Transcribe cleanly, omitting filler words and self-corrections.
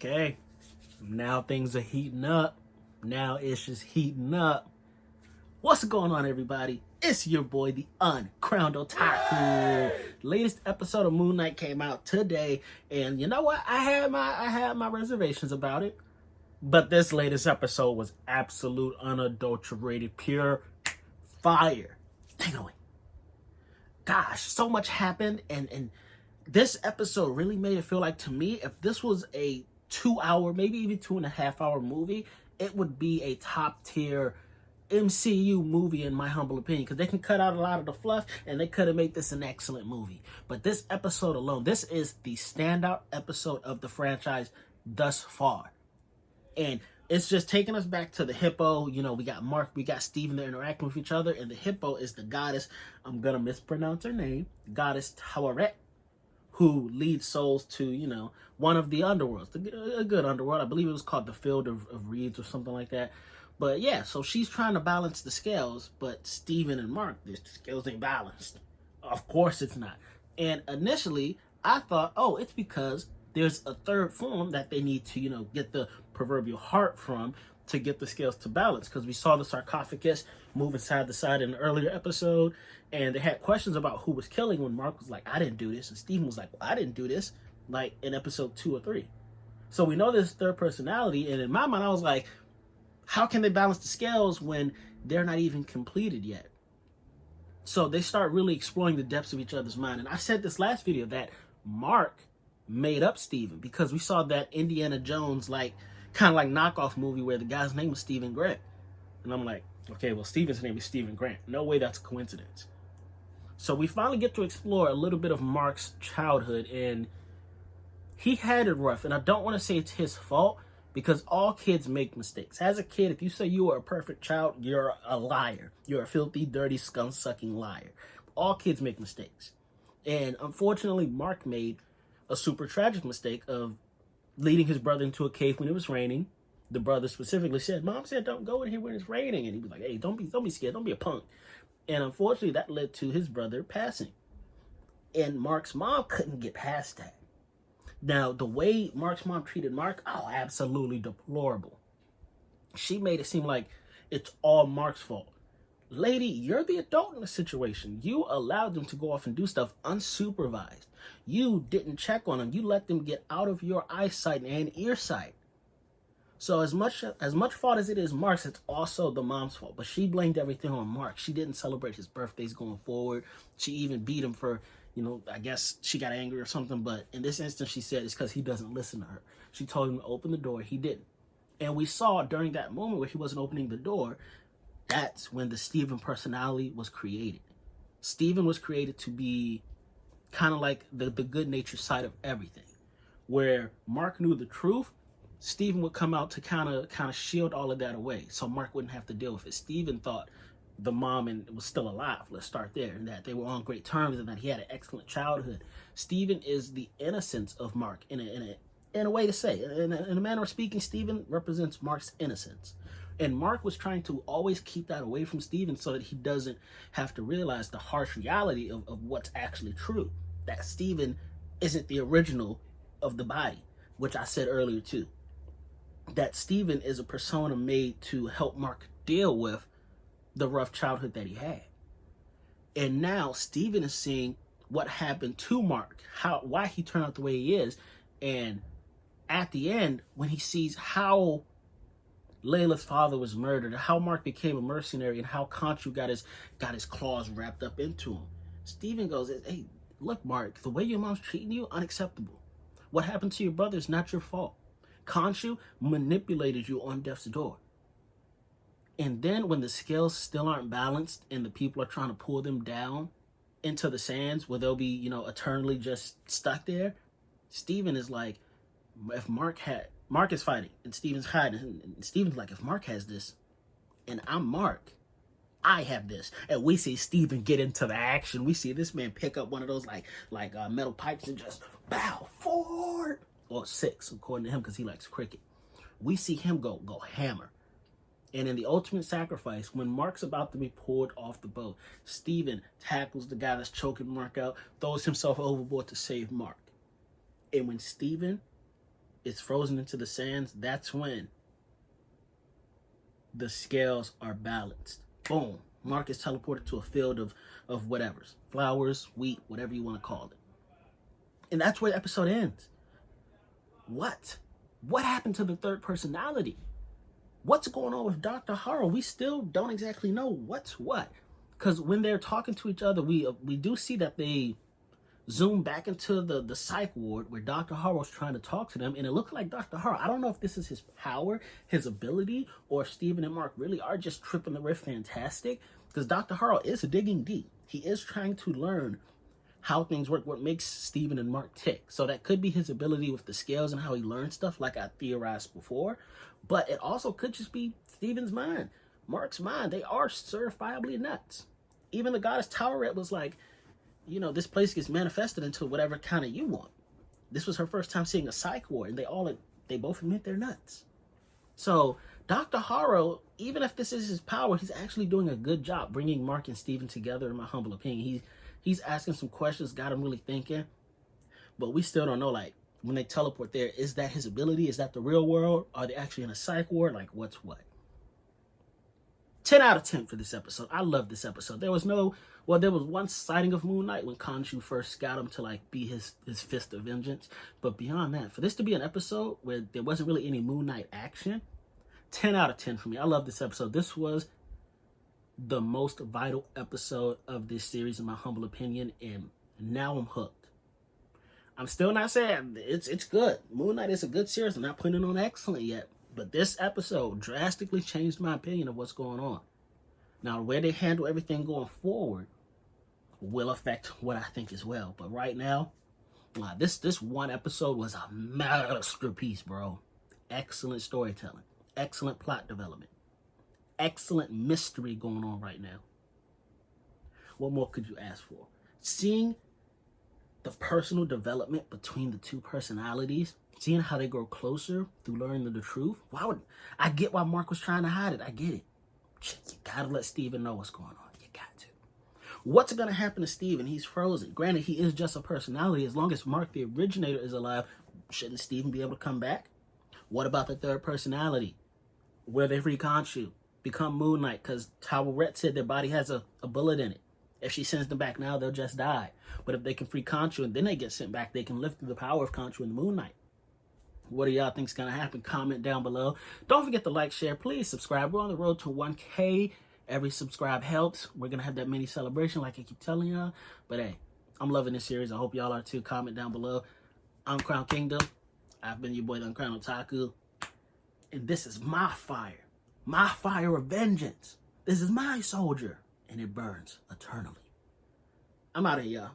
Okay, now things are heating up. Now it's just heating up. What's going on, everybody? It's your boy, the uncrowned Otaku. Latest episode of Moon Knight came out today, and you know what? I had my reservations about it, but this latest episode was absolute, unadulterated, pure fire. Take it away. Gosh, so much happened, and this episode really made it feel like, to me, if this was a 2 hour, maybe even 2.5 hour movie, it would be a top tier MCU movie, in my humble opinion, because they can cut out a lot of the fluff and they could have made this an excellent movie. But this episode alone, this is the standout episode of the franchise thus far. And it's just taking us back to the hippo. You know, we got Mark, we got Steven, they're interacting with each other, and the hippo is the goddess, I'm gonna mispronounce her name, goddess Taweret, who leads souls to, you know, one of the underworlds, a good underworld. I believe it was called the Field of Reeds or something like that. But yeah, so she's trying to balance the scales, but Steven and Mark, the scales ain't balanced. Of course it's not. And initially, I thought, oh, it's because there's a third form that they need to, you know, get the proverbial heart from to get the scales to balance. Because we saw the sarcophagus moving side to side in an earlier episode, and they had questions about who was killing when Mark was like, I didn't do this. And Steven was like, well, I didn't do this, like in episode 2 or 3. So we know there's third personality, and in my mind, I was like, how can they balance the scales when they're not even completed yet? So they start really exploring the depths of each other's mind. And I said this last video that Mark made up Steven, because we saw that Indiana Jones, like, kind of like knockoff movie where the guy's name was Stephen Grant. And I'm like, okay, well, Steven's name is Stephen Grant. No way that's a coincidence. So we finally get to explore a little bit of Mark's childhood, and he had it rough. And I don't want to say it's his fault, because all kids make mistakes. As a kid, if you say you were a perfect child, you're a liar. You're a filthy, dirty, scum-sucking liar. All kids make mistakes. And unfortunately, Mark made a super tragic mistake of leading his brother into a cave when it was raining. The brother specifically said, Mom said, don't go in here when it's raining. And he was like, hey, don't be scared. Don't be a punk. And unfortunately, that led to his brother passing. And Mark's mom couldn't get past that. Now, the way Mark's mom treated Mark, oh, absolutely deplorable. She made it seem like it's all Mark's fault. Lady, you're the adult in the situation. You allowed them to go off and do stuff unsupervised. You didn't check on them. You let them get out of your eyesight and ear sight. So as much fault as it is Mark's, it's also the mom's fault. But she blamed everything on Mark. She didn't celebrate his birthdays going forward. She even beat him for, you know, I guess she got angry or something. But in this instance, she said it's because he doesn't listen to her. She told him to open the door. He didn't. And we saw during that moment where he wasn't opening the door, that's when the Steven personality was created. Steven was created to be kind of like the good-natured side of everything. Where Mark knew the truth, Steven would come out to kind of shield all of that away, so Mark wouldn't have to deal with it. Steven thought the mom was still alive. Let's start there, and that they were on great terms, and that he had an excellent childhood. Steven is the innocence of Mark in a way to say. In a manner of speaking, Steven represents Mark's innocence. And Mark was trying to always keep that away from Steven so that he doesn't have to realize the harsh reality of what's actually true. That Steven isn't the original of the body, which I said earlier too. That Steven is a persona made to help Mark deal with the rough childhood that he had. And now Steven is seeing what happened to Mark, why he turned out the way he is. And at the end, when he sees how Layla's father was murdered, how Mark became a mercenary, and how Khonshu got his claws wrapped up into him, Steven goes, hey, look, Mark, the way your mom's treating you, unacceptable. What happened to your brother is not your fault. Khonshu manipulated you on death's door. And then when the scales still aren't balanced and the people are trying to pull them down into the sands where they'll be, you know, eternally just stuck there, Steven is like, if Mark is fighting and Steven's hiding, and Steven's like, if Mark has this and I'm Mark, I have this. And we see Steven get into the action. We see this man pick up one of those like metal pipes and just bow forward. Or 6, according to him, because he likes cricket. We see him go hammer. And in the ultimate sacrifice, when Mark's about to be pulled off the boat, Steven tackles the guy that's choking Mark out, throws himself overboard to save Mark. And when Steven is frozen into the sands, that's when the scales are balanced. Boom. Marc is teleported to a field of whatever's. Flowers, wheat, whatever you want to call it. And that's where the episode ends. What? What happened to the third personality? What's going on with Dr. Harrow? We still don't exactly know what's what. Because when they're talking to each other, we do see that they zoom back into the psych ward where Dr. Harrow's trying to talk to them, and it looked like Dr. Harrow, I don't know if this is his power, his ability, or if Steven and Marc really are just tripping the riff fantastic, because Dr. Harrow is digging deep. He is trying to learn how things work, what makes Steven and Marc tick. So that could be his ability with the scales and how he learns stuff, like I theorized before, but it also could just be Steven's mind, Marc's mind. They are certifiably nuts. Even the goddess Towerette was like, you know, this place gets manifested into whatever kind of you want. This was her first time seeing a psych ward, and they both admit they're nuts. So Dr. Harrow, even if this is his power, he's actually doing a good job bringing Marc and Steven together, in my humble opinion. He's asking some questions, got him really thinking, but we still don't know, like, when they teleport there, is that his ability? Is that the real world? Are they actually in a psych ward? Like, what's what? 10 out of 10 for this episode. I love this episode. There was one sighting of Moon Knight when Khonshu first got him to, like, be his fist of vengeance. But beyond that, for this to be an episode where there wasn't really any Moon Knight action, 10 out of 10 for me. I love this episode. This was the most vital episode of this series, in my humble opinion, and now I'm hooked. I'm still not saying it's good. Moon Knight is a good series. I'm not putting it on excellent yet. But this episode drastically changed my opinion of what's going on. Now, the way they handle everything going forward will affect what I think as well. But right now, this one episode was a masterpiece, bro. Excellent storytelling. Excellent plot development. Excellent mystery going on right now. What more could you ask for? Seeing the personal development between the two personalities, seeing how they grow closer through learning the truth. I get why Marc was trying to hide it. I get it. You gotta let Steven know what's going on. You got to. What's gonna happen to Steven? He's frozen. Granted, he is just a personality. As long as Marc, the originator, is alive, shouldn't Steven be able to come back? What about the third personality? Will they free Khonshu? Become Moon Knight? Because Towerette said their body has a bullet in it. If she sends them back now, they'll just die. But if they can free Khonshu and then they get sent back, they can live through the power of Khonshu and the Moon Knight. What do y'all think's gonna happen? Comment down below. Don't forget to like, share, please subscribe. We're on the road to 1K. Every subscribe helps. We're gonna have that mini celebration like I keep telling y'all. But hey, I'm loving this series. I hope y'all are too. Comment down below. I'm Crown Kingdom. I've been your boy, the Uncrowned Otaku. And this is my fire. My fire of vengeance. This is my soldier. And it burns eternally. I'm out of here, y'all.